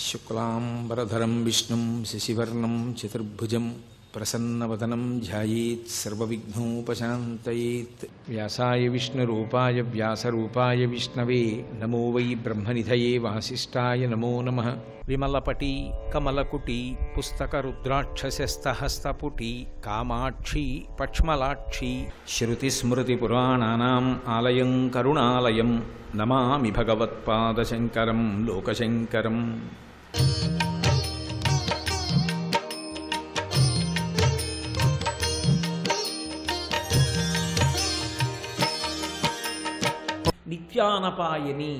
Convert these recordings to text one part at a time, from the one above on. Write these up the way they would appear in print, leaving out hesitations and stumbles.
शुक्लांबरधरं विष्णुं शशिवर्णं चतुर्भुजं प्रसन्नवदनं ध्यायेत् सर्वविघ्नोपशान्तयेत्। व्यासाय विष्णुरूपाय व्यासरूपाय विष्णवे नमो वै ब्रह्मनिधये वासिष्ठाय नमो नमः। विमलपटी कमलकुटी पुस्तकरुद्राक्षसस्तहस्तपुटी कामाक्षी पक्ष्मलाक्षी श्रुतिस्मृतिपुराणानाम् आलयं करुणालयं नमामि भगवत्पादशङ्करं लोकशङ्करम्। నిత్యానపాయని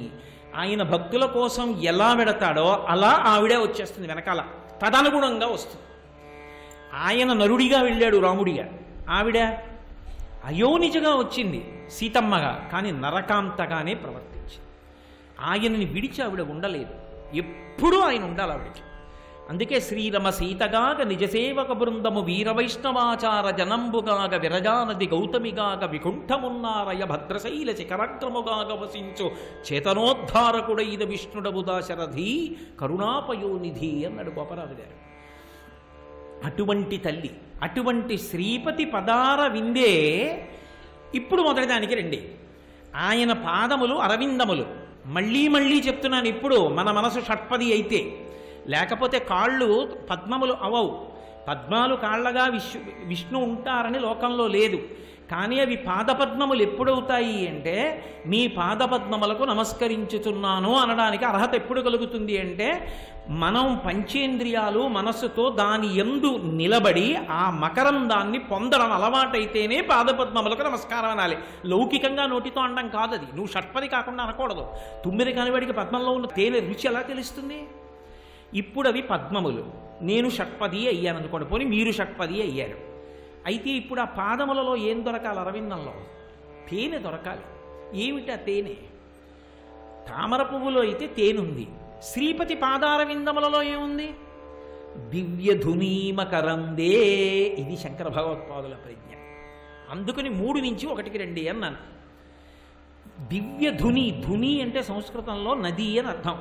ఆయన భక్తుల కోసం ఎలా వెడతాడో అలా ఆవిడే వచ్చేస్తుంది, వెనకాల తదనుగుణంగా వస్తుంది. ఆయన నరుడిగా వెళ్ళాడు రాముడిగా, ఆవిడ అయోనిజగా వచ్చింది సీతమ్మగా, కానీ నరకాంతగానే ప్రవర్తించింది. ఆయనని విడిచి ఆవిడ ఉండలేదు, ఎప్పుడూ ఆయన ఉండాలి ఆవిడకి. అందుకే శ్రీరమ సీతగాగ నిజసేవక బృందము వీరవైష్ణవాచార జనంబుగాగ విరజానది గౌతమిగాగ వికుంఠమున్నారయ భద్రశైల శిఖరగ్రముగాగ వసించు చేతనోద్ధారకుడైన విష్ణుడవు దాశరథి కరుణాపయోనిధి అన్నాడు గోపరాజు గారు. అటువంటి తల్లి, అటువంటి శ్రీపతి పదార విందే. ఇప్పుడు మొదటిదానికి రండి. ఆయన పాదములు అరవిందములు. మళ్ళీ మళ్ళీ చెప్తున్నాను, ఇప్పుడు మన మనసు షట్పది అయితే, లేకపోతే కాళ్ళు పద్మములు అవవు. పద్మాలు కాళ్ళగా విష్ణు ఉంటారని లోకంలో లేదు. కానీ అవి పాదపద్మములు ఎప్పుడవుతాయి అంటే, మీ పాదపద్మములకు నమస్కరించుతున్నాను అనడానికి అర్హత ఎప్పుడు కలుగుతుంది అంటే, మనం పంచేంద్రియాలు మనస్సుతో దాని యందు నిలబడి ఆ మకరందాన్ని పొందడం అలవాటైతేనే పాదపద్మములకు నమస్కారం అనాలి. లౌకికంగా నోటితో అనడం కాదు అది. నువ్వు షట్పది కాకుండా అనకూడదు. తుమ్మిది కానివాడికి పద్మంలో ఉన్న తేనె రుచి ఎలా తెలుస్తుంది? ఇప్పుడు అవి పద్మములు, నేను షట్పది అయ్యాను అనుకోండి, పోనీ మీరు షట్పది అయ్యారు. అయితే ఇప్పుడు ఆ పాదములలో ఏం దొరకాలి? అరవిందంలో తేనె దొరకాలి. ఏమిటా తేనె? తామర పువ్వులో అయితే తేనుంది, శ్రీపతి పాదారవిందములలో ఏముంది? దివ్యధునీమకరందే. ఇది శంకర భగవత్పాదుల ప్రజ్ఞ. అందుకని 3 నుంచి 1కి రండి అన్నాను. దివ్యధుని, ధుని అంటే సంస్కృతంలో నది అని అర్థం.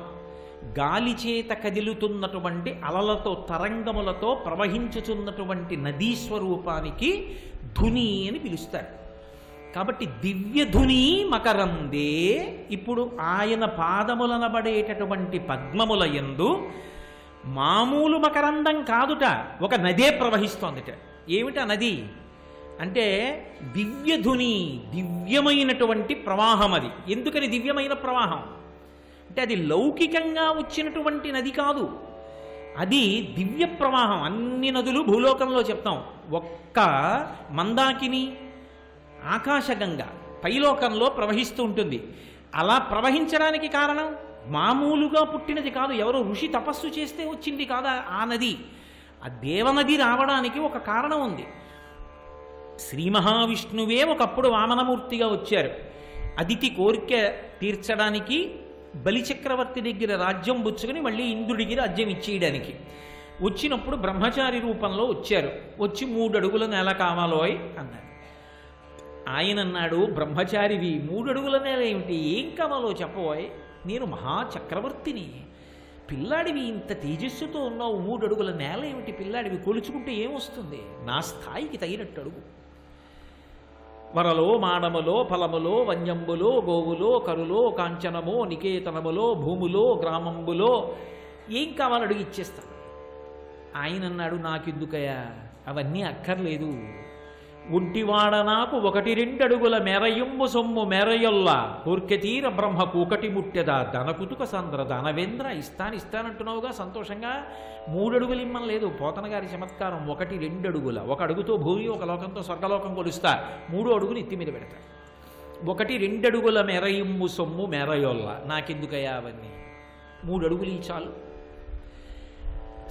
గాలి చేత కదిలుతున్నటువంటి అలలతో తరంగములతో ప్రవహించుచున్నటువంటి నదీ స్వరూపానికి ధుని అని పిలుస్తారు. కాబట్టి దివ్యధుని మకరందే. ఇప్పుడు ఆయన పాదములనబడేటటువంటి పద్మముల యందు మామూలు మకరందం కాదుట, ఒక నదే ప్రవహిస్తోందిట. ఏమిటా నది అంటే దివ్యధుని, దివ్యమైనటువంటి ప్రవాహం. అది ఎందుకని దివ్యమైన ప్రవాహం అంటే, అది లౌకికంగా వచ్చినటువంటి నది కాదు, అది దివ్య ప్రవాహం. అన్ని నదులు భూలోకంలో చెప్తాం, ఒక్క మందాకిని ఆకాశగంగ పైలోకంలో ప్రవహిస్తూ ఉంటుంది. అలా ప్రవహించడానికి కారణం మామూలుగా పుట్టినది కాదు, ఎవరో ఋషి తపస్సు చేస్తే వచ్చింది కాదా ఆ నది. ఆ దేవనది రావడానికి ఒక కారణం ఉంది. శ్రీ మహావిష్ణువే ఒకప్పుడు వామనమూర్తిగా వచ్చారు. అదితి కోరిక తీర్చడానికి బలిచక్రవర్తి దగ్గర రాజ్యం పుచ్చుకొని మళ్ళీ ఇంద్రుడికి రాజ్యం ఇచ్చేయడానికి వచ్చినప్పుడు బ్రహ్మచారి రూపంలో వచ్చారు. వచ్చి 3 అడుగుల నేల కావాలోయ్ అన్నారు. ఆయన అన్నాడు, బ్రహ్మచారివి 3 అడుగుల నేల ఏమిటి, ఏం కావాలో చెప్పబోయ్, నేను మహాచక్రవర్తిని, పిల్లాడివి ఇంత తేజస్సుతో ఉన్నావు, 3 అడుగుల నేల ఏమిటి, పిల్లాడివి కొలుచుకుంటే ఏమొస్తుంది, నా స్థాయికి తగినట్టు అడుగు. వరలో మాడములో ఫలములో వన్యంబులో గోవులో కరులో కాంచనమో నికేతనములో భూములో గ్రామంబులో ఏం కావాలో అడిగి ఇచ్చేస్తాను. ఆయన అన్నాడు, నాకెందుకయ్యా అవన్నీ అక్కర్లేదు, ఒంటివాడ నాకు 1-2 అడుగుల మెరయుంబు సొమ్ము మెరయొల్లా కోర్కెతీర బ్రహ్మ కూకటి ముట్టెదా ధనకుతుక సంద్ర ధనవేంద్ర. ఇస్తానంటున్నావుగా సంతోషంగా, 3 అడుగులు ఇమ్మని లేదు. పోతన గారి చమత్కారం 1-2 అడుగుల, 1 అడుగుతో భూమి ఒక లోకంతో స్వర్గలోకం కొలుస్తా, 3వ అడుగుని ఎత్తి మీద పెడతా. 1-2 అడుగుల మెరయుంబు సొమ్ము మెరయొల్లా, నాకెందుకయ్యా అవన్నీ, 3 అడుగులు చాలు.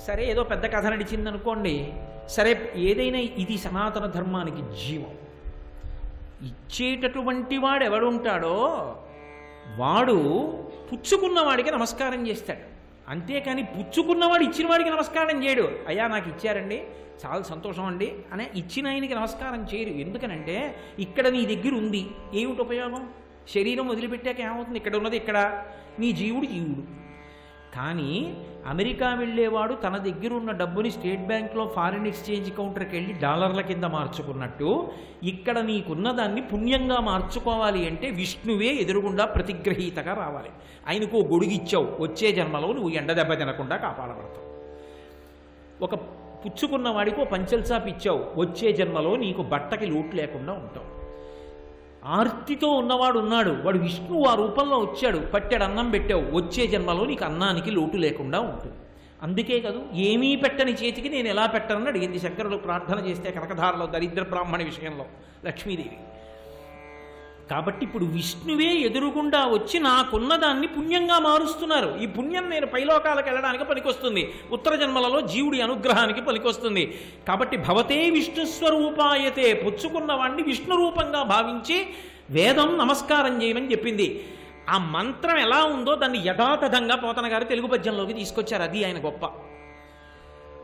సరే, ఏదో పెద్ద కథ నడిచిందనుకోండి, సరే ఏదైనా ఇది సనాతన ధర్మానికి జీవం. ఇచ్చేటటువంటి వాడు ఎవడుంటాడో వాడు పుచ్చుకున్నవాడికి నమస్కారం చేస్తాడు. అంతేకాని పుచ్చుకున్నవాడు ఇచ్చిన వాడికి నమస్కారం చేయడు. అయ్యా నాకు ఇచ్చారండి, చాలా సంతోషం అండి అనే ఇచ్చిన ఆయనకి నమస్కారం చేయరు. ఎందుకనంటే ఇక్కడ నీ దగ్గర ఉంది, ఏమిటి ఉపయోగం? శరీరం వదిలిపెట్టాక ఏమవుతుంది? ఇక్కడ ఉన్నది ఇక్కడ, నీ జీవుడు జీవుడు. కానీ అమెరికా వెళ్ళేవాడు తన దగ్గర ఉన్న డబ్బుని స్టేట్ బ్యాంక్లో ఫారిన్ ఎక్స్చేంజ్ కౌంటర్కి వెళ్ళి డాలర్ల కింద మార్చుకున్నట్టు ఇక్కడ నీకున్న దాన్ని పుణ్యంగా మార్చుకోవాలి అంటే విష్ణువే ఎదురుగుండా ప్రతిగ్రహీతగా రావాలి. ఆయనకు ఓ గొడుగిచ్చావు, వచ్చే జన్మలో నువ్వు ఎండ దెబ్బ తినకుండా కాపాడబడతావు. ఒక పుచ్చుకున్న వాడికి ఓ పంచల్సాప్ ఇచ్చావు, వచ్చే జన్మలో నీకు బట్టకి లోటు లేకుండా ఉంటావు. ఆర్తితో ఉన్నవాడు ఉన్నాడు, వాడు విష్ణువు ఆ రూపంలో వచ్చాడు, పట్టెడు అన్నం పెట్టావు, వచ్చే జన్మలో నీకు అన్నానికి లోటు లేకుండా ఉంటుంది. అందుకే కాదు ఏమీ పెట్టని చేతికి నేను ఎలా పెట్టనని అడిగింది శంకరుడు ప్రార్థన చేస్తే కనకధారలో దరిద్ర బ్రాహ్మణి విషయంలో లక్ష్మీదేవి. కాబట్టి ఇప్పుడు విష్ణువే ఎదురుగుండా వచ్చి నాకున్న దాన్ని పుణ్యంగా మారుస్తున్నారు. ఈ పుణ్యం నేను పైలోకాలకు వెళ్ళడానికి పనికొస్తుంది, ఉత్తర జన్మలలో జీవుడి అనుగ్రహానికి పనికొస్తుంది. కాబట్టి భవతే విష్ణుస్వరూపాయతే, పుచ్చుకున్న వాడిని విష్ణు రూపంగా భావించి వేదం నమస్కారం చేయమని చెప్పింది. ఆ మంత్రం ఎలా ఉందో దాన్ని యథాతథంగా పోతన గారు తెలుగు పద్యంలోకి తీసుకొచ్చారు. అది ఆయన గొప్ప.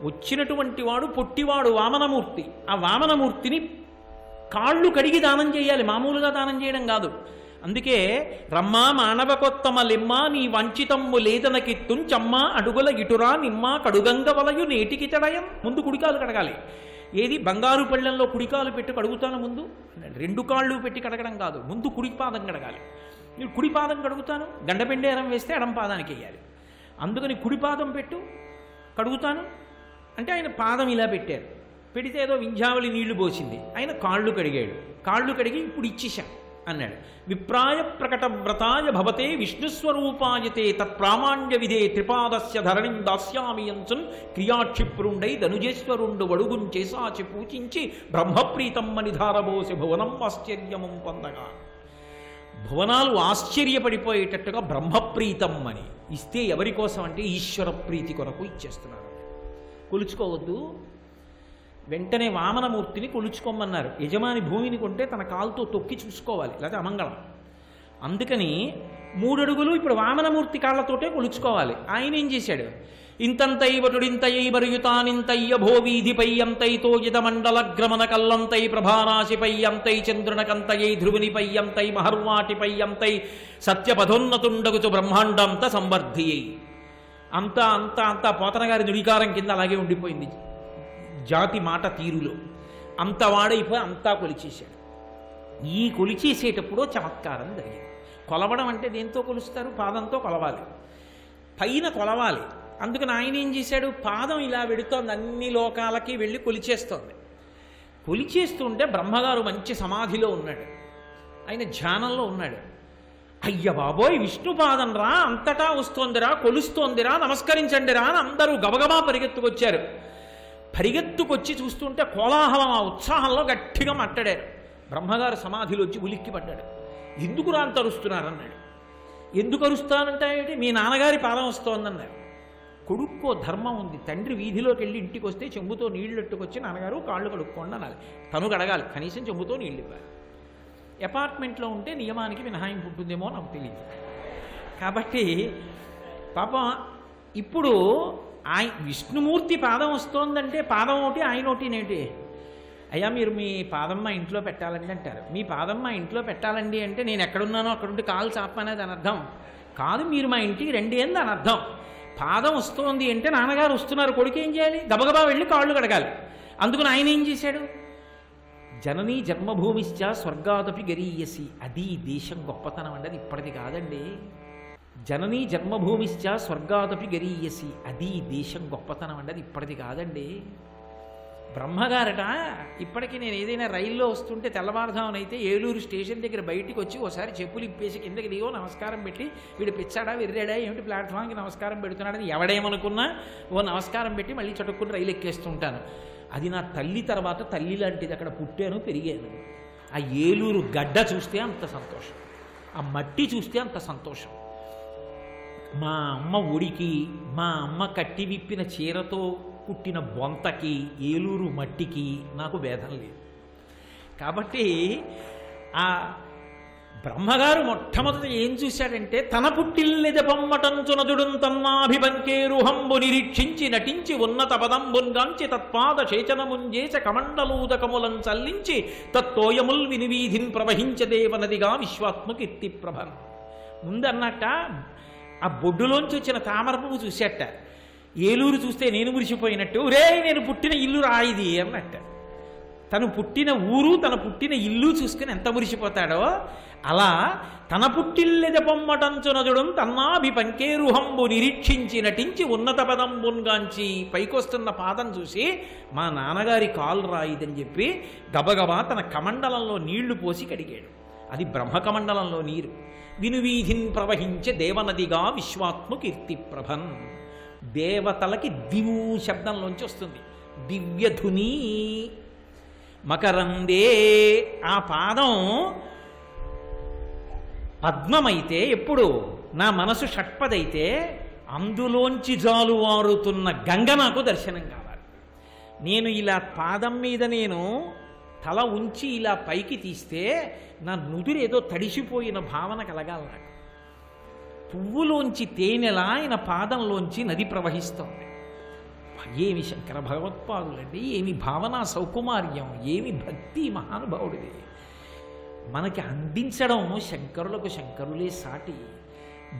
వచ్చినటువంటి వాడు పొట్టివాడు వామనమూర్తి. ఆ వామనమూర్తిని కాళ్ళు కడిగి దానం చేయాలి, మామూలుగా దానం చేయడం కాదు. అందుకే రమ్మా మానవకొత్తమ లిమ్మ నీ వంచితమ్ము లేదనకిత్తుంచమ్మ అడుగుల ఇటురా నిమ్మ కడుగంగ వలయు నేటికి తడయం. ముందు కుడికాలు కడగాలి. ఏది బంగారు పళ్ళెంలో కుడికాలు పెట్టి కడుగుతాను ముందు, రెండు కాళ్ళు పెట్టి కడగడం కాదు, ముందు కుడి పాదం కడగాలి. మీరు కుడి పాదం కడుగుతాను, గండపెండేరం వేస్తే ఎడం పాదానికి వేయాలి. అందుకని కుడి పాదం పెట్టు కడుగుతాను అంటే ఆయన పాదం ఇలా పెట్టారు, పెడితే ఏదో వింధ్యావళి నీళ్లు పోసింది, ఆయన కాళ్ళు కడిగాడు. కాళ్ళు కడిగి ఇప్పుడు ఇచ్చేశాం అన్నాడు. విప్రాయ ప్రకట వ్రతాయ భవతే విష్ణుస్వరూపాయతే తత్ప్రామాణ్య విధే త్రిపాదస్య ధరణిం దాస్యామియంచున్ క్రియాక్షిప్రుండై ధనుజేశ్వరుండు వడుగుం చేసాచి పూజించి బ్రహ్మప్రీతమ్మని ధారబోసి భువనం ఆశ్చర్యము పొందగా. భువనాలు ఆశ్చర్యపడిపోయేటట్టుగా బ్రహ్మప్రీతం అని ఇస్తే ఎవరి కోసం అంటే ఈశ్వర ప్రీతి కొరకు ఇచ్చేస్తున్నారు. కొలుచుకోవద్దు, వెంటనే వామనమూర్తిని కొలుచుకోమన్నారు. యజమాని భూమిని కొంటే తన కాలుతో తొక్కి చూసుకోవాలి, లేకపోతే అమంగళం. అందుకని 3 అడుగులు ఇప్పుడు వామనమూర్తి కాళ్లతోటే కొలుచుకోవాలి. ఆయన ఏం చేశాడు? ఇంతంతై వటుడింతయై బరుయుతానింతయ్య భోవీధిపై అంతైతో యదమండలగ్రమణ కల్లంతై ప్రభారాశిపై అంతై చంద్రునకంతయై ధ్రువునిపై అంతై మహర్వాటిపై అంతై సత్యపథోన్నతుండగుచు బ్రహ్మాండంత సంవర్ధియై. అంతా అంతా అంతా పోతన గారి నుడికారం కింద అలాగే ఉండిపోయింది జాతి మాట తీరులో. అంత వాడైపోయి అంతా కొలిచేశాడు. ఈ కొలిచేసేటప్పుడు చమత్కారం జరిగింది. కొలవడం అంటే దేంతో కొలుస్తారు? పాదంతో కొలవాలి, పైన కొలవాలి. అందుకని ఆయన ఏం చేశాడు? పాదం ఇలా వెడుతోంది, అన్ని లోకాలకి వెళ్ళి కొలిచేస్తోంది. కొలిచేస్తుంటే బ్రహ్మగారు మంచి సమాధిలో ఉన్నాడు, ఆయన ధ్యానంలో ఉన్నాడు. అయ్య బాబోయ్ విష్ణుపాదం రా, అంతటా వస్తోందిరా, కొలుస్తోందిరా, నమస్కరించండిరా అని అందరూ గబగబా పరిగెత్తుకొచ్చారు. పరిగెత్తుకొచ్చి చూస్తుంటే కోలాహలం, ఆ ఉత్సాహంలో గట్టిగా మాట్లాడారు. బ్రహ్మగారు సమాధిలో వచ్చి ఉలిక్కి పడ్డాడు. ఎందుకు రా అంత అరుస్తున్నారన్నాడు. ఎందుకు అరుస్తానంటే మీ నాన్నగారి పాదం వస్తోందన్నారు. కొడుక్కో ధర్మం ఉంది, తండ్రి వీధిలోకి వెళ్ళి ఇంటికి వస్తే చెంబుతో నీళ్లు ఎట్టుకొచ్చి నాన్నగారు కాళ్ళు కడుక్కోండి అనాలి, తను కడగాలి, కనీసం చెంబుతో నీళ్ళు ఇవ్వాలి. అపార్ట్మెంట్లో ఉంటే నియమానికి మినహాయింపు ఉంటుందేమో నాకు తెలియదు. కాబట్టి పాపం ఇప్పుడు విష్ణుమూర్తి పాదం వస్తోందంటే పాదం ఒకటి ఆయన ఒకటి నేటి. అయ్యా మీరు మీ పాదం మా ఇంట్లో పెట్టాలండి అంటారు. మీ పాదం మా ఇంట్లో పెట్టాలండి అంటే నేను ఎక్కడున్నానో అక్కడుంటే కాలు చాపనేది అని అర్థం కాదు. మీరు మా ఇంటికి రండి అని దాని అర్థం. పాదం వస్తోంది అంటే నాన్నగారు వస్తున్నారు, కొడుకు ఏం చేయాలి? గబగబా వెళ్ళి కాళ్ళు కడగాలి. అందుకని ఆయన ఏం చేశాడు? జననీ జన్మభూమిశ్చ స్వర్గాదపి గరీయసి. అది దేశం గొప్పతనం అండి, అది ఇప్పటిది కాదండి. జననీ జన్మభూమిశ్చ స్వర్గాదపి గరీయసి, అది దేశం గొప్పతనం అండి, అది ఇప్పటిది కాదండి. బ్రహ్మగారట ఇప్పటికీ నేను ఏదైనా రైల్లో వస్తుంటే తెల్లవారుజామునైతే ఏలూరు స్టేషన్ దగ్గర బయటికి వచ్చి ఓసారి చెప్పులు ఇప్పేసి కిందకి దిగో నమస్కారం పెట్టి, వీడు పిచ్చాడా విర్రాడా ఏమిటి ప్లాట్ఫామ్కి నమస్కారం పెడుతున్నాడని ఎవడేమనుకున్నా ఓ నమస్కారం పెట్టి మళ్ళీ చటుక్కుని రైలు ఎక్కేస్తుంటాను. అది నా తల్లి తర్వాత తల్లి లాంటిది, అక్కడ పుట్టాను పెరిగాను. ఆ ఏలూరు గడ్డ చూస్తే అంత సంతోషం, ఆ మట్టి చూస్తే అంత సంతోషం. మా అమ్మ ఒడికి, మా అమ్మ కట్టి విప్పిన చీరతో కుట్టిన బొంతకి, ఏలూరు మట్టికి నాకు భేదం లేదు. కాబట్టి ఆ బ్రహ్మగారు మొట్టమొదట ఏం చూశాడంటే, తన పుట్టిల్లిద పొమ్మటంచునదుడున్ తన్నాభిబంకేరుహంబు నిరీక్షించి నటించి ఉన్నత పదంబున్గాంచి తత్పాద చేచనముంజేచ కమండలూదకములం చల్లించి తత్తోయముల్ వినివీధిన్ ప్రవహించదేవనదిగా విశ్వాత్మ కీర్తి ప్రభన్. ముందన్నట్ట ఆ బొడ్డులోంచి వచ్చిన తామర పువ్వు చూసేట. ఏలూరు చూస్తే నేను మురిసిపోయినట్టు, రే నేను పుట్టిన ఇల్లు రాయిది అన్నట్ట. తను పుట్టిన ఊరు తన పుట్టిన ఇల్లు చూసుకుని ఎంత మురిసిపోతాడో అలా తన పుట్టిల్లెద పొమ్మటంచునజుడం తన్నాభిపంకేరుహంబు నిరీక్షించి నటించి ఉన్నత పదంబున్గాంచి పైకొస్తున్న పాదం చూసి మా నాన్నగారి కాలు రాయిదని చెప్పి గబగబా తన కమండలంలో నీళ్లు పోసి కడిగాడు. అది బ్రహ్మకమండలంలో నీరు. వినువీధిన్ ప్రవహించే దేవనదిగా విశ్వాత్మ కీర్తి ప్రభన్. దేవతలకి దివు శబ్దంలోంచి వస్తుంది. దివ్యధుని మకరందే. ఆ పాదం పద్మమైతే ఎప్పుడు నా మనసు షట్పదైతే అందులోంచి జాలువారుతున్న గంగ నాకు దర్శనం కావాలి. నేను ఇలా పాదం మీద నేను తల ఉంచి ఇలా పైకి తీస్తే నా నుదురేదో తడిసిపోయిన భావన కలగాలి నాకు. పువ్వులోంచి తేనెలా ఆయన పాదంలోంచి నది ప్రవహిస్తోంది. ఏమి శంకర భగవత్పాదులండి, ఏమి భావనా సౌకుమార్యం, ఏమి భక్తి మహానుభావుడిది. మనకి అందించడం శంకరులకు శంకరులే సాటి.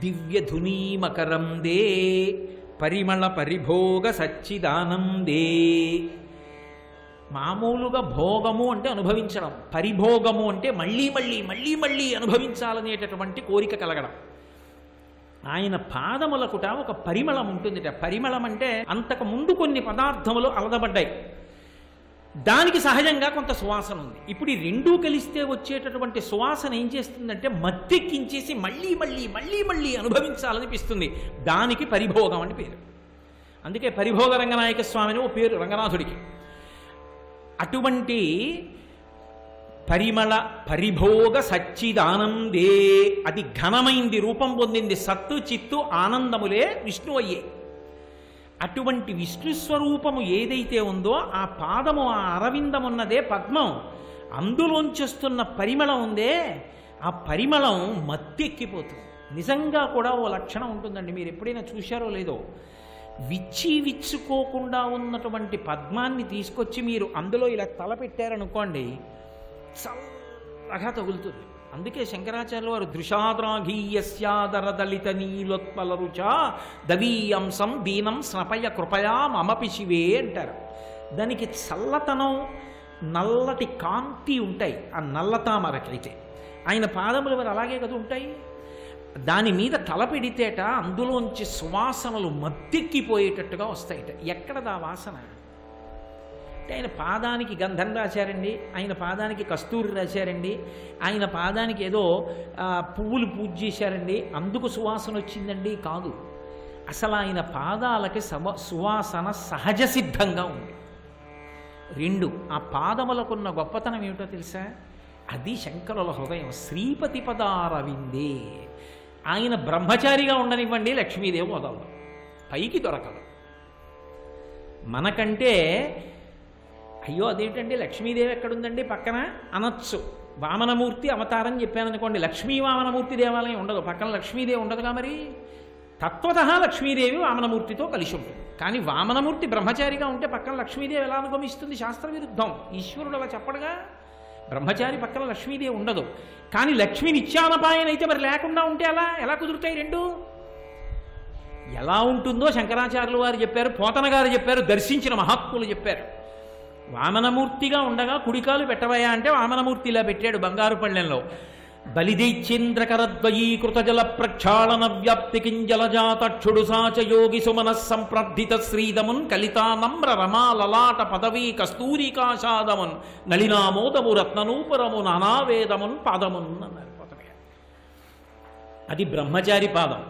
దివ్యధునీ మకరందే పరిమళ పరిభోగ సచ్చిదానందే. మామూలుగా భోగము అంటే అనుభవించడం, పరిభోగము అంటే మళ్ళీ మళ్ళీ మళ్ళీ మళ్ళీ అనుభవించాలనేటటువంటి కోరిక కలగడం. ఆయన పాదములకుట ఒక పరిమళం ఉంటుందిట. పరిమళం అంటే అంతకు ముందు కొన్ని పదార్థములు అలదబడ్డాయి, దానికి సహజంగా కొంత సువాసన ఉంది. ఇప్పుడు ఈ రెండూ కలిస్తే వచ్చేటటువంటి సువాసన ఏం చేస్తుందంటే మత్తెక్కించేసి మళ్ళీ మళ్ళీ మళ్ళీ మళ్ళీ అనుభవించాలనిపిస్తుంది. దానికి పరిభోగం అని పేరు. అందుకే పరిభోగ రంగనాయక స్వామిని ఓ పేరు రంగనాథుడికి. అటువంటి పరిమళ పరిభోగ సచ్చిదానందే. అది ఘనమైంది, రూపం పొందింది. సత్తు చిత్తు ఆనందములే విష్ణు అయ్యే. అటువంటి విష్ణు స్వరూపము ఏదైతే ఉందో ఆ పాదము, ఆ అరవిందమున్నదే పద్మం. అందులోంచొస్తున్న పరిమళం ఉందే, ఆ పరిమళం మత్తెక్కిపోతుంది. నిజంగా కూడా ఓ లక్షణం ఉంటుందండి, మీరు ఎప్పుడైనా చూశారో లేదో. విచ్చుకోకుండా ఉన్నటువంటి పద్మాన్ని తీసుకొచ్చి మీరు అందులో ఇలా తల పెట్టారనుకోండి, చల్లగా తగులుతుంది. అందుకే శంకరాచార్యులు వారు దృశాద్రాఘీయస్యాదరదలిత నీలోత్పల రుచ దవీయంసం దీనం స్నపయ కృపయా మమపి శివే అంటారు. దానికి చల్లతనం, నల్లటి కాంతి ఉంటాయి ఆ నల్లతామరకైతే. ఆయన పాదములు మరి అలాగే కదా ఉంటాయి. దాని మీద తల పెడితేట అందులోంచి సువాసనలు మత్తెక్కిపోయేటట్టుగా వస్తాయిట. ఎక్కడదా వాసన అంటే ఆయన పాదానికి గంధం రాశారండి, ఆయన పాదానికి కస్తూరి రాశారండి, ఆయన పాదానికి ఏదో పువ్వులు పూజ చేశారండి అందుకు సువాసన వచ్చిందండి. కాదు, అసలు ఆయన పాదాలకి సువాసన సహజ సిద్ధంగా ఉంది. రెండు, ఆ పాదములకున్న గొప్పతనం ఏమిటో తెలుసా? అది శంకరుల హృదయం. శ్రీపతి పదారవిందే. ఆయన బ్రహ్మచారిగా ఉండనివ్వండి, లక్ష్మీదేవి వదలదు, పైకి దొరకదు. మనకంటే అయ్యో అదేంటండి లక్ష్మీదేవి ఎక్కడుందండి పక్కన అనొచ్చు. వామనమూర్తి అవతారం చెప్పాననుకోండి, లక్ష్మీ వామనమూర్తి దేవాలయం ఉండదు, పక్కన లక్ష్మీదేవి ఉండదుగా. మరి తత్వత లక్ష్మీదేవి వామనమూర్తితో కలిసి ఉంటుంది. కానీ వామనమూర్తి బ్రహ్మచారిగా ఉంటే పక్కన లక్ష్మీదేవి ఎలా అనుగమిస్తుంది? శాస్త్ర విరుద్ధం. ఈశ్వరుడు అలా చెప్పడుగా. బ్రహ్మచారి పక్కన లక్ష్మీదేవి ఉండదు. కానీ లక్ష్మీ నిత్యానపాయనైతే మరి లేకుండా ఉంటే ఎలా కుదురుతాయి రెండు? ఎలా ఉంటుందో శంకరాచార్యులు వారు చెప్పారు, పోతన గారు చెప్పారు, దర్శించిన మహాత్ములు చెప్పారు. వామనమూర్తిగా ఉండగా కుడికాలు పెట్టవయా అంటే వామనమూర్తి ఇలా పెట్టాడు బంగారు పళ్ళెంలో. బలిదైచ్చేంద్రకరద్వయీకృత జల ప్రక్షాళన వ్యాప్తి కింజలజాతక్షుడు సాచయోగి సుమన సంప్రర్థిత శ్రీదమున్ కలితానమ్ర రమాలలాట పదవీ కస్తూరికాషాదమున్ నళినామోదము రత్ననూపురము నానావేదమున్ పాదమున్ అన్నారు పోతన గారు. అది బ్రహ్మచారి పాదం.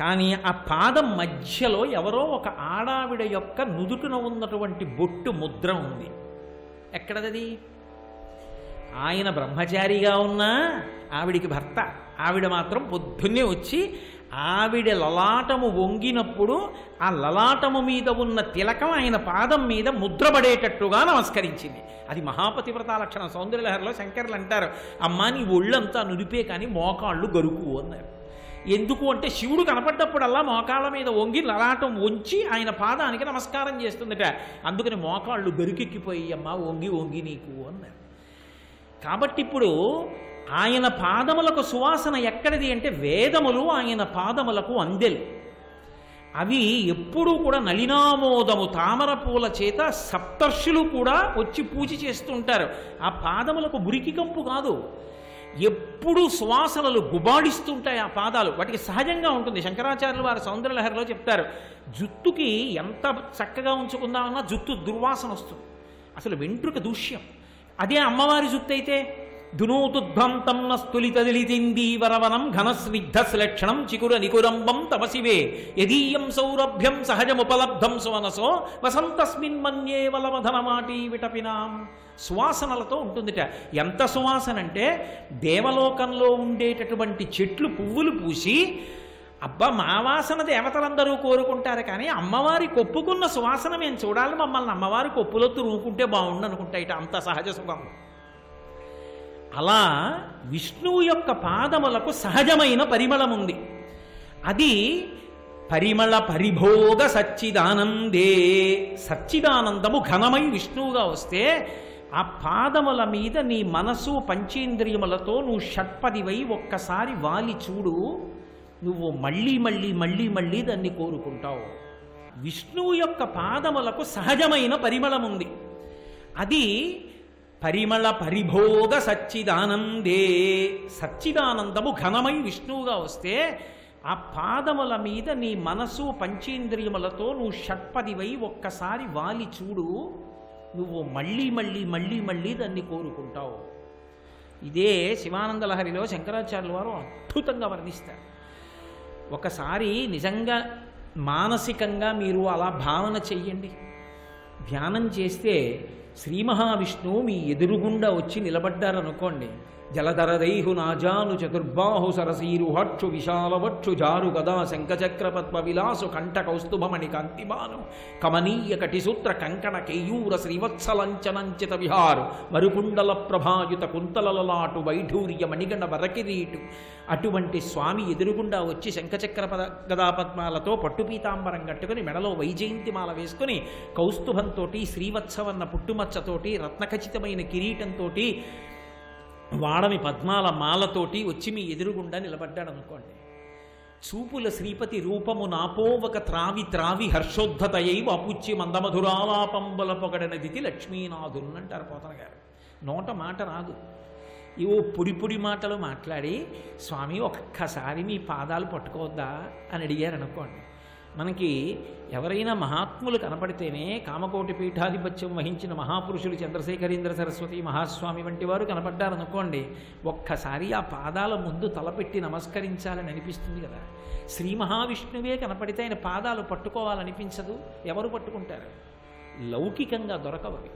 కానీ ఆ పాదం మధ్యలో ఎవరో ఒక ఆడావిడ యొక్క నుదుటిన ఉన్నటువంటి బొట్టు ముద్ర ఉంది. ఎక్కడది? ఆయన బ్రహ్మచారిగా ఉన్నా ఆవిడికి భర్త. ఆవిడ మాత్రం పొద్దున్నే వచ్చి ఆవిడ లలాటము వంగినప్పుడు ఆ లలాటము మీద ఉన్న తిలకం ఆయన పాదం మీద ముద్రపడేటట్టుగా నమస్కరించింది. అది మహాపతివ్రత లక్షణం. సౌందర్యలహరిలో శంకర్లు అంటారు, అమ్మా నీ ఒళ్ళంతా నుడిపే కానీ మోకాళ్ళు గరుకు అన్నారు. ఎందుకు అంటే శివుడు కనపడ్డప్పుడల్లా మోకాళ్ళ మీద వంగి లలాటం వంచి ఆయన పాదానికి నమస్కారం చేస్తుందట. అందుకని మోకాళ్ళు గరుకెక్కిపోయి అమ్మా వంగి వంగి నీకు అన్నారు. కాబట్టి ఇప్పుడు ఆయన పాదములకు సువాసన ఎక్కడిది అంటే వేదములు ఆయన పాదములకు అందెలు. అవి ఎప్పుడూ కూడా నలినామోదము తామర పూల చేత సప్తర్షులు కూడా వచ్చి పూజ చేస్తుంటారు. ఆ పాదములకు మురికి కంపు కాదు, ఎప్పుడు సువాసనలు గుబాడిస్తుంటాయి ఆ పాదాలు. వాటికి సహజంగా ఉంటుంది. శంకరాచార్యులు వారి సౌందర్యలహరిలో చెప్తారు, జుత్తుకి ఎంత చక్కగా ఉంచుకుందామన్నా జుత్తు దుర్వాసన వస్తుంది, అసలు వెంట్రుక దూష్యం. అదే అమ్మవారి జుత్తు అయితే దునూతుద్భంతం నస్తులితదిలితిందీవరవనం ఘనస్నిగ్ధశ్లక్షణం చికుర నికురంబం తమసివే యదీయం సౌరభ్యం సహజముపలబ్ధం సువనసో వసంతస్మిన్ మన్యే వలవధనమాటి విటపినాం. సువాసనలతో ఉంటుందిట. ఎంత సువాసన అంటే దేవలోకంలో ఉండేటటువంటి చెట్లు పువ్వులు పూసి, అబ్బా మా వాసన దేవతలందరూ కోరుకుంటారు, కానీ అమ్మవారి కొప్పుకున్న సువాసన మేము చూడాలి, మమ్మల్ని అమ్మవారి కొప్పులో తురుముకుంటే బాగుండు అనుకుంటాయిట. అంత సహజ సుఖం. అలా విష్ణువు యొక్క పాదములకు సహజమైన పరిమళం ఉంది. అది పరిమళ పరిభోగ సచ్చిదానందే. సచ్చిదానందము ఘనమై విష్ణువుగా వస్తే ఆ పాదముల మీద నీ మనసు పంచేంద్రియములతో నువ్వు షట్పదివై ఒక్కసారి వాలి చూడు, నువ్వు మళ్ళీ మళ్ళీ మళ్ళీ మళ్ళీ దాన్ని కోరుకుంటావు. విష్ణువు యొక్క పాదములకు సహజమైన పరిమళం ఉంది. అది పరిమళ పరిభోగ సచ్చిదానందే. సచ్చిదానందము ఘనమై విష్ణువుగా వస్తే ఆ పాదముల మీద నీ మనసు పంచేంద్రియములతో నువ్వు షట్పదివై ఒక్కసారి వాలి చూడు, నువ్వు మళ్ళీ మళ్ళీ మళ్ళీ మళ్ళీ దాన్ని కోరుకుంటావు. ఇదే శివానందలహరిలో శంకరాచార్యుల వారు అద్భుతంగా వర్ణిస్తారు. ఒకసారి నిజంగా మానసికంగా మీరు అలా భావన చెయ్యండి. ధ్యానం చేస్తే శ్రీ మహావిష్ణువు మీ ఎదురుగుండా వచ్చి నిలబడ్డారనుకోండి. జలధరదైహు నాజాను చతుర్బాహు సరసీరుహక్షు విశాలవక్షు జారు గదా శంఖచక్ర పద్మ విలాసు కంఠ కౌస్తుభమణి కాంతిమాను కమనీయ కటిసూత్ర కంకణ కేయూర శ్రీవత్సలంచనంచిత విహారు మరుకుండల ప్రభాయుత కుంతలలలాటు వైఢూర్య మణిగణ వరకిరీటు. అటువంటి స్వామి ఎదురుగుండా వచ్చి శంఖచక్ర గదాపద్మాలతో పట్టుపీతాంబరం కట్టుకుని మెడలో వైజయంతిమాల వేసుకుని కౌస్తుభంతో శ్రీవత్సవన్న పుట్టుమచ్చతోటి రత్నఖచితమైన కిరీటంతో వాడమి పద్మాల మాలతోటి వచ్చి మీ ఎదురుగుండా నిలబడ్డాడు అనుకోండి. చూపుల శ్రీపతి రూపము నాపోవక త్రావి త్రావి హర్షోద్ధతయై వాపుచ్చి మందమధురాలాపంబల పొగడనదితి లక్ష్మీనాథున్ అంటారు పోతన గారు. నోట మాట రాదు, ఇవో పొడి పొడి మాటలు మాట్లాడి స్వామి ఒక్కసారి మీ పాదాలు పట్టుకోవద్దా అని అడిగారనుకోండి. మనకి ఎవరైనా మహాత్ములు కనపడితేనే కామకోటి పీఠాధిపత్యం వహించిన మహాపురుషులు చంద్రశేఖరేంద్ర సరస్వతి మహాస్వామి వంటి వారు కనపడ్డారనుకోండి, ఒక్కసారి ఆ పాదాల ముందు తలపెట్టి నమస్కరించాలని అనిపిస్తుంది కదా. శ్రీ మహావిష్ణువే కనపడితే ఆయన పాదాలు పట్టుకోవాలనిపించదు. ఎవరు పట్టుకుంటారు? లౌకికంగా దొరకవవి.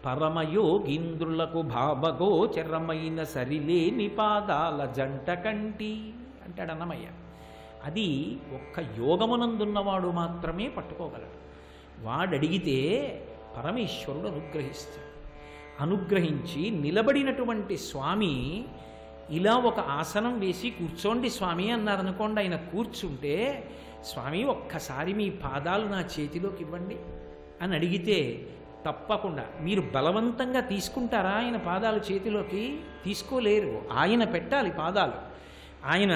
పరమయోగీంద్రులకు భావగోచరమైన సరిలేని పాదాల జంట కంటి అంటాడు అన్నమయ్య. అది ఒక్క యోగమునందున్నవాడు మాత్రమే పట్టుకోగలడు. వాడడిగితే పరమేశ్వరుడు అనుగ్రహిస్తాడు. అనుగ్రహించి నిలబడినటువంటి స్వామి ఇలా ఒక ఆసనం వేసి కూర్చోండి స్వామి అన్నారనుకోండి. ఆయన కూర్చుంటే స్వామి ఒక్కసారి మీ పాదాలు నా చేతిలోకి ఇవ్వండి అని అడిగితే తప్పకుండా మీరు బలవంతంగా తీసుకుంటారా? ఆయన పాదాలు చేతిలోకి తీసుకోలేరు. ఆయన పెట్టాలి పాదాలు. ఆయన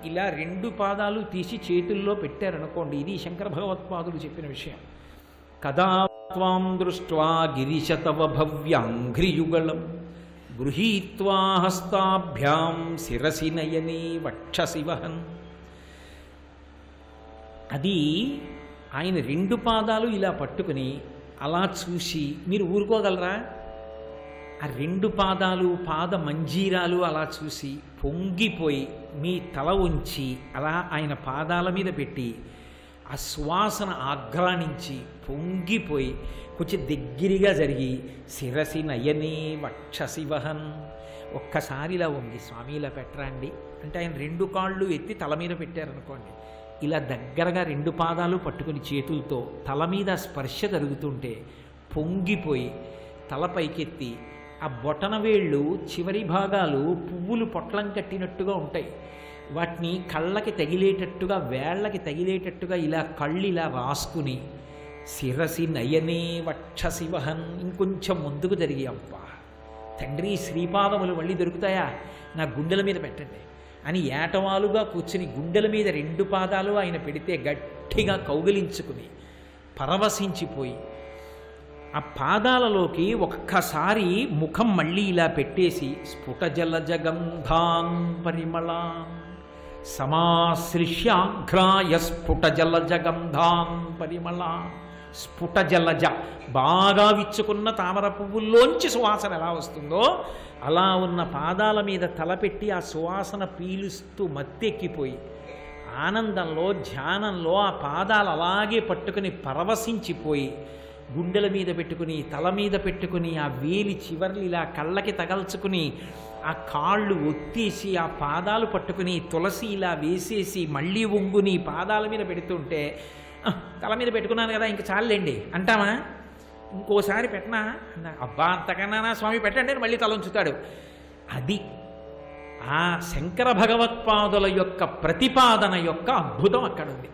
ఇలా రెండు పాదాలు తీసి చేతుల్లో పెట్టారనుకోండి. ఇది శంకర భగవత్పాదులు చెప్పిన విషయం. కదా త్వాం దృష్ట్వా గిరిశతవ భవ్యాంఘ్రియుగళం గృహీత్వా హస్తాభ్యాం శిరసి నయనే వక్షసి వహన్. అది ఆయన రెండు పాదాలు ఇలా పట్టుకుని అలా చూసి మీరు ఊరుకోగలరా? ఆ రెండు పాదాలు పాద మంజీరాలు అలా చూసి పొంగిపోయి మీ తల ఉంచి అలా ఆయన పాదాల మీద పెట్టి ఆ శ్వాసన ఆఘ్రానించి పొంగిపోయి కొంచెం దగ్గరగా జరిగి శిరసి నయనే వక్షసి వహన్. ఒక్కసారి ఇలా వంగి స్వామి ఇలా పెట్టరండి అంటే ఆయన రెండు కాళ్ళు ఎత్తి తల మీద పెట్టారనుకోండి. ఇలా దగ్గరగా రెండు పాదాలు పట్టుకుని చేతులతో తల మీద స్పర్శ జరుగుతుంటే పొంగిపోయి తల పైకెత్తి ఆ బొటన వేళ్ళు చివరి భాగాలు పువ్వులు పొట్లం కట్టినట్టుగా ఉంటాయి. వాటిని కళ్ళకి తగిలేటట్టుగా వేళ్ళకి తగిలేటట్టుగా ఇలా కళ్ళు ఇలా రాసుకుని శిరసి నయనే వక్షసి వహన్ ఇంకొంచెం ముందుకు జరిగి అబ్బా తండ్రి శ్రీపాదములు మళ్ళీ దొరుకుతాయా, నా గుండెల మీద పెట్టండి అని ఏటవాలుగా కూర్చుని గుండెల మీద 2 పాదాలు ఆయన పెడితే గట్టిగా కౌగిలించుకుని పరవశించిపోయి ఆ పాదాలలోకి ఒక్కసారి ముఖం మళ్ళీ ఇలా పెట్టేసి స్ఫుట జలజగంధాన్ పరిమళాన్ సమాశ్రిష్యాఘ్రాయ స్ఫుట జలజగంధాన్ పరిమళాన్. స్ఫుట జలజ బాగా విచ్చుకున్న తామర పువ్వుల్లోంచి సువాసన ఎలా వస్తుందో అలా ఉన్న పాదాల మీద తలపెట్టి ఆ సువాసన పీలుస్తూ మత్తెక్కిపోయి ఆనందంలో ధ్యానంలో ఆ పాదాలు అలాగే పట్టుకుని పరవశించిపోయి గుండెల మీద పెట్టుకుని తల మీద పెట్టుకుని ఆ వేలి చివర్లు ఇలా కళ్ళకి తగల్చుకుని ఆ కాళ్ళు ఒత్తేసి ఆ పాదాలు పట్టుకుని తులసి ఇలా వేసేసి మళ్ళీ ఒంగుని పాదాల మీద పెడుతుంటే తల మీద పెట్టుకున్నాను కదా ఇంక చాలండి అంటామా, ఇంకోసారి పెట్టనా అన్నా, అబ్బా అంతకన్నా నా స్వామి పెట్టండి అని మళ్ళీ తల ఉంచుతాడు. అది ఆ శంకర భగవత్పాదుల యొక్క ప్రతిపాదన యొక్క అద్భుతం అక్కడుంది.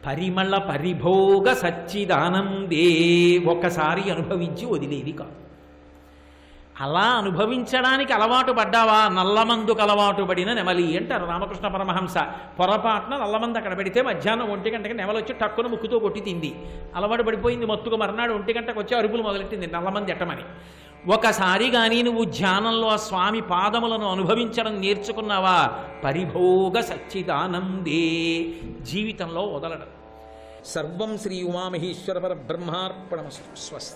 పరిమళ పరిభోగ సచ్చిదానందే ఒకసారి అనుభవించి వదిలేది కాదు. అలా అనుభవించడానికి అలవాటు పడ్డావా, నల్లమందుకు అలవాటు పడిన నెమలి అంటారు రామకృష్ణ పరమహంస. పొరపాటున నల్లమంది అక్కడ పెడితే మధ్యాహ్నం 1 గంటకి నెమలి వచ్చి టక్కున ముక్కుతో కొట్టి తింది, అలవాటు పడిపోయింది. మత్తుకు మర్నాడు 1 గంటకు వచ్చి అరుపులు మొదలెట్టింది నల్లమంది ఎట్టమని. ఒకసారి కానీ నువ్వు ధ్యానంలో ఆ స్వామి పాదములను అనుభవించడం నేర్చుకున్నావా, పరిభోగ సచ్చిదానందే జీవితంలో వదలడం. సర్వం శ్రీ ఉమామహేశ్వర పరబ్రహ్మార్పణమస్తు. స్వస్తి.